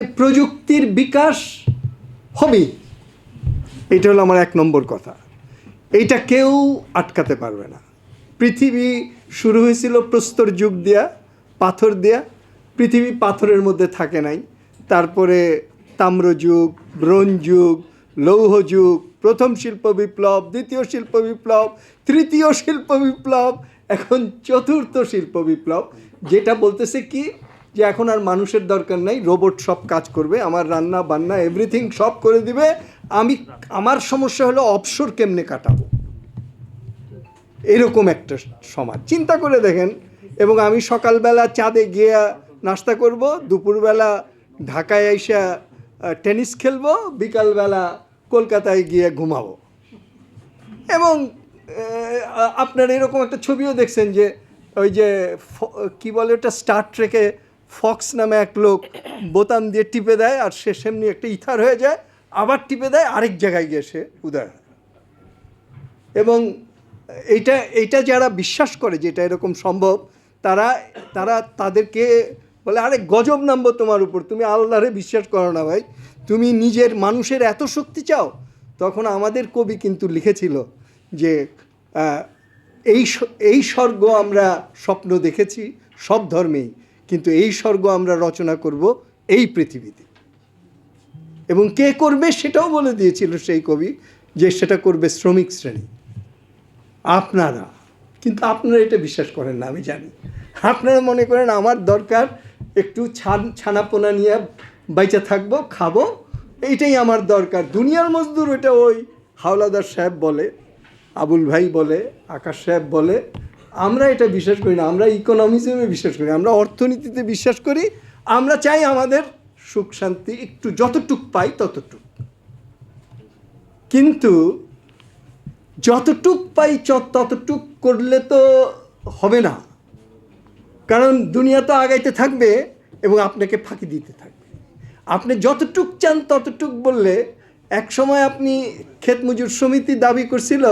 প্রযুক্তির বিকাশ হবে, এটা হলো আমার 1 নম্বর কথা। এইটা কেউ আটকাতে পারবে না। পৃথিবী শুরু হয়েছিল প্রস্তর যুগ দিয়া, পাথর দিয়া। পৃথিবী পাথরের মধ্যে থাকে নাই। তারপরে তাম্রযুগ, ব্রোঞ্জ যুগ, লৌহ যুগ, প্রথম শিল্প বিপ্লব, দ্বিতীয় শিল্প বিপ্লব, তৃতীয় শিল্প বিপ্লব, এখন চতুর্থ শিল্প বিপ্লব। যেটা বলতেছে কি, যে এখন আর মানুষের দরকার নাই, রোবট সব কাজ করবে, আমার রান্না বান্না এভরিথিং সব করে দিবে। আমার সমস্যা হলো অবসর কেমনে কাটাবো, এরকম একটা সমাজ। চিন্তা করে দেখেন। এবং আমি সকালবেলা চাঁদে গিয়ে নাস্তা করব, দুপুরবেলা ঢাকায় আইসা টেনিস খেলবো, বিকালবেলা কলকাতায় গিয়ে ঘুমাবো। এবং আপনার এরকম একটা ছবিও দেখছেন যে ওই যে কি বলে ওটা, স্টার ট্রেকে ফক্স নামে এক লোক বোতাম দিয়ে টিপে দেয়, আর সে সেমনি একটা ইথার হয়ে যায়, আবার টিপে দেয়, আরেক জায়গায় গিয়ে সে উদয় হয়। এবং এইটা যারা বিশ্বাস করে যে এটা এরকম সম্ভব, তাদেরকে বলে, আরে গজব নামবো তোমার উপর, তুমি আল্লাহরে বিশ্বাস করো না ভাই, তুমি নিজের মানুষের এত শক্তি চাও। তখন আমাদের কবি কিন্তু লিখেছিল যে এই স্বর্গ আমরা স্বপ্ন দেখেছি সব ধর্মেই, কিন্তু এই স্বর্গ আমরা রচনা করব এই পৃথিবীতে। এবং কে করবে সেটাও বলে দিয়েছিল সেই কবি, যে সেটা করবে শ্রমিক শ্রেণী, আপনারা। কিন্তু আপনারা এটা বিশ্বাস করেন না, আমি জানি। আপনারা মনে করেন আমার দরকার একটু ছানাপোনা নিয়ে বাইচা থাকবো, খাবো, এইটাই আমার দরকার। দুনিয়ার মজদুর ওইটা ওই হাওলাদার সাহেব বলে, আবুল ভাই বলে, আকাশ সাহেব বলে। আমরা এটা বিশ্বাস করি না। আমরা ইকোনমিজমে বিশ্বাস করি, আমরা অর্থনীতিতে বিশ্বাস করি। আমরা চাই আমাদের সুখ শান্তি একটু যতটুক পাই ততটুক। কিন্তু যতটুক পাই ততটুক করলে তো হবে না, কারণ দুনিয়া তো আগাইতে থাকবে এবং আপনাকে ফাঁকি দিতে থাকবে। আপনি যতটুক চান ততটুক বললে, এক সময় আপনি ক্ষেত মজুর সমিতি দাবি করছিল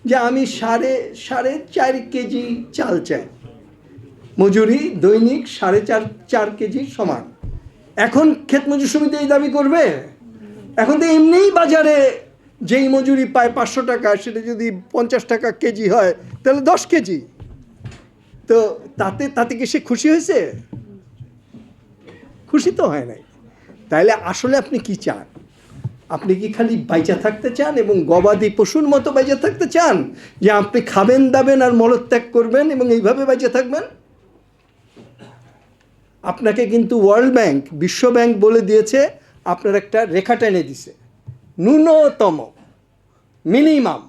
যে আমি সাড়ে চার কেজি চাল চাই, মজুরি দৈনিক 4.5 কেজি সমান। এখন ক্ষেত মজুর সমিতি এই দাবি করবে? এখন তো এমনিই বাজারে যেই মজুরি পায় 500 টাকা, সেটা যদি 50 টাকা কেজি হয়, তাহলে 10 কেজি। তো তাতে কি সে খুশি হয়েছে? খুশি তো হয় নাই। তাইলে আসলে আপনি কি চান? আপনি কি খালি বাইচা থাকতে চান এবং গবাদি পশুর মতো বাইচা থাকতে চান, যে আপনি খাবেন দাবেন আর মলত্যাগ করবেন এবং এইভাবে বাইচা থাকবেন? আপনাকে কিন্তু ওয়ার্ল্ড ব্যাংক, বিশ্ব ব্যাংক বলে দিয়েছে, আপনার একটা রেখা টেনে দিছে, ন্যূনতম মিনিমাম